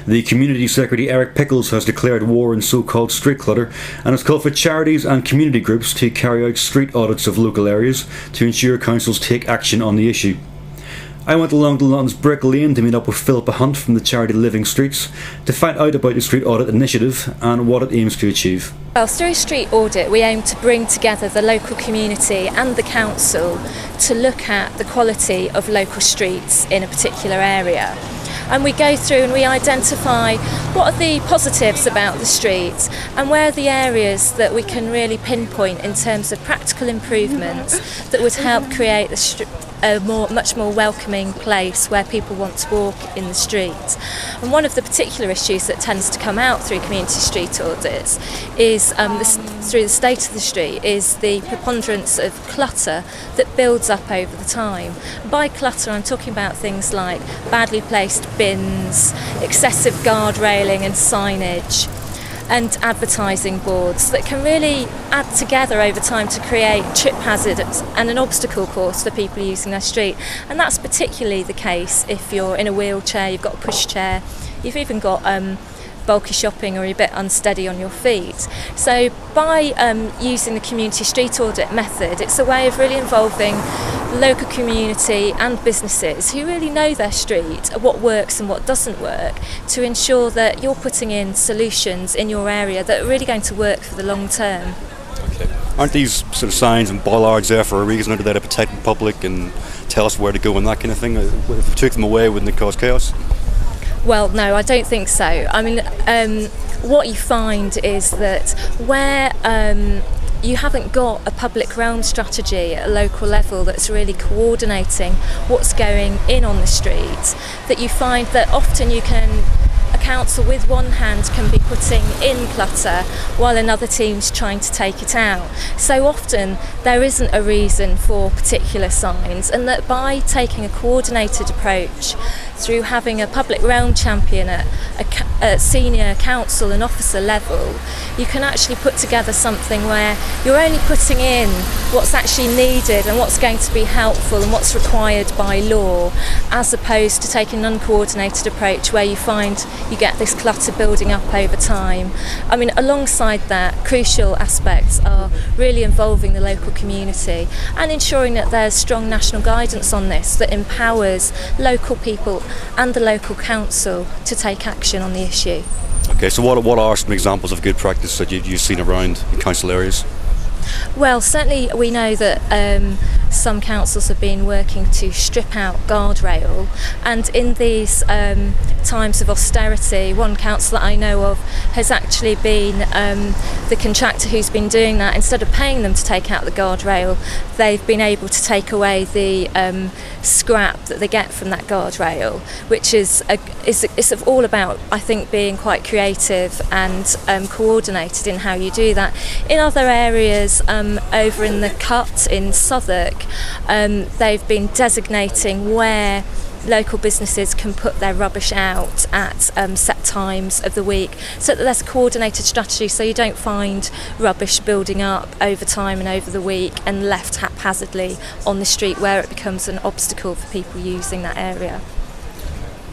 The Community Secretary Eric Pickles has declared war on so-called street clutter and has called for charities and community groups to carry out street audits of local areas to ensure councils take action on the issue. I went along to London's Brick Lane to meet up with Philipa Hunt from the charity Living Streets to find out about the Street Audit initiative and what it aims to achieve. Well, through Street Audit we aim to bring together the local community and the council to look at the quality of local streets in a particular area. And we go through and we identify what are the positives about the street and where are the areas that we can really pinpoint in terms of practical improvements that would help create a much more welcoming place where people want to walk in the street. And one of the particular issues that tends to come out through community street audits is through the state of the street is the preponderance of clutter that builds up over the time. By clutter I'm talking about things like badly placed bins, excessive guard railing and signage, and advertising boards that can really add together over time to create trip hazards and an obstacle course for people using their street. And that's particularly the case if you're in a wheelchair, you've got a pushchair, you've even got bulky shopping or you're a bit unsteady on your feet. So by using the community street audit method, it's a way of really involving local community and businesses who really know their street, what works and what doesn't work, to ensure that you're putting in solutions in your area that are really going to work for the long term. Okay. Aren't these sort of signs and bollards there for a reason? Are they to protect the public and tell us where to go and that kind of thing? If we took them away, wouldn't it cause chaos? Well, no, I don't think so. I mean, what you find is that where you haven't got a public realm strategy at a local level that's really coordinating what's going in on the street, that you find that often a council with one hand can be putting in clutter while another team's trying to take it out. So often there isn't a reason for particular signs, and that by taking a coordinated approach through having a public realm champion at a senior council and officer level, you can actually put together something where you're only putting in what's actually needed and what's going to be helpful and what's required by law, as opposed to taking an uncoordinated approach where you find you get this clutter building up over time. I mean, alongside that, crucial aspects are really involving the local community and ensuring that there's strong national guidance on this that empowers local people and the local council to take action on the issue. Okay, so what are some examples of good practice that you've seen around in council areas? Well, certainly we know that some councils have been working to strip out guardrail, and in these times of austerity, one council that I know of has actually been the contractor who's been doing that. Instead of paying them to take out the guardrail, they've been able to take away the scrap that they get from that guardrail, which is all about, I think, being quite creative and coordinated in how you do that. In other areas, over in the Cut in Southwark, they've been designating where local businesses can put their rubbish out at set times of the week, so that there's a coordinated strategy so you don't find rubbish building up over time and over the week and left haphazardly on the street where it becomes an obstacle for people using that area.